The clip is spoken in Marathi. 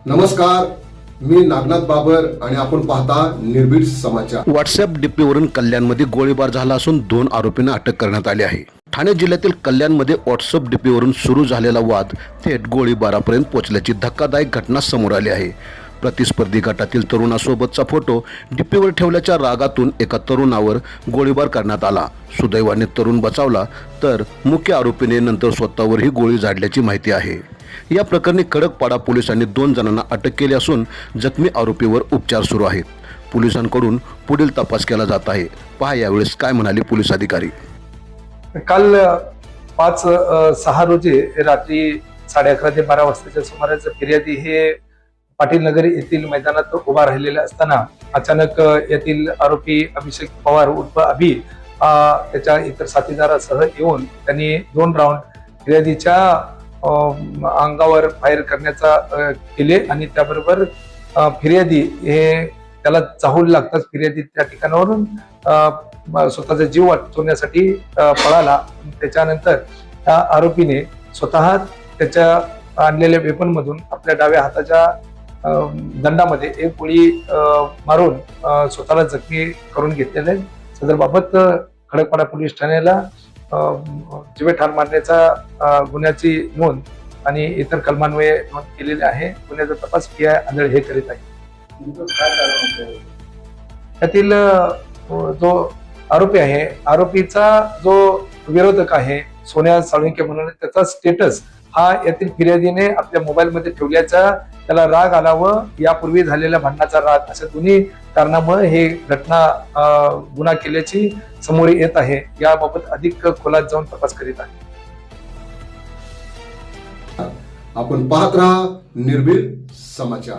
नमस्कार, मी नागनाथ बाबर आणि आपण पाहता निर्भीड समाचार। व्हॉट्सअप डीपीवरून कल्याणमध्ये गोळीबार झाला असून 2 आरोपींना अटक करण्यात आली आहे। ठाणे जिल्ह्यातील कल्याणमध्ये व्हॉट्सअप डीपीवरून सुरू झालेला वाद थेट गोळीबारापर्यंत पोहोचल्याची धक्कादायक घटना समोर आली आहे। प्रतिस्पर्धी गटातील तरुणासोबतचा फोटो डीपीवर ठेवल्याच्या रागातून एका तरुणावर गोळीबार करण्यात आला। सुदैवाने तरुण बचावला, तर मुख्य आरोपीने नंतर स्वतःवरही गोळी झाडल्याची माहिती आहे। या प्रकरणी खडकपाडा पोलिसांनी 2 जणांना अटक केली असून जखमी आरोपीवर उपचार सुरू आहेत। पोलिसांकडून पुढील तपास केला जात आहे। पहा यावेळेस काय म्हणाले पोलीस अधिकारी। काल 5/6 रोजी रात्री 11:30 ते 12 वाजताच्या सुमारास फिर्यादी हे पाटील नगर येथील मैदानात उभा राहिलेले असताना अचानक येथील आरोपी अभिषेक पवार उर्फ अभि त्याच्या इतर साथीदारासह येऊन त्यांनी 2 राऊंड फिर्यादीच्या अंगावर फायर करण्याचा केले आणि त्याबरोबर फिर्यादी हे त्याला चाहूल लागताच फिर्यादी त्या ठिकाणावरून स्वतःचा जीव वाचवण्यासाठी पळाला। त्याच्यानंतर त्या आरोपीने स्वतः त्याच्या आणलेल्या वेपन मधून आपल्या डाव्या हाताच्या दंडामध्ये एक गोळी मारून स्वतःला जखमी करून घेतलेले। सदर बाबत खडकपाडा पोलीस ठाण्याला जीवे ठार मारण्याचा गुन्ह्याची नोंद आणि इतर कलमान्वये नोंद केलेली आहे। गुन्ह्याचा तपास PI आंधळे हे करीत आहे। त्यातील जो आरोपी आहे, आरोपीचा जो विरोधक आहे सोन्या साळुंके म्हणून, त्याचा स्टेटस हा यातील फिर्यादीने आपल्या मोबाईल मध्ये ठेवल्याचा त्याला राग आला व यापूर्वी झालेल्या भांडणाचा राग, अशा दोन्ही कारणामुळे हे घटना गुन्हा केल्याची समोर येत आहे। याबाबत अधिक खोलात जाऊन तपास करीत आहे। आपण पाहत राहा निर्भीड समाचार।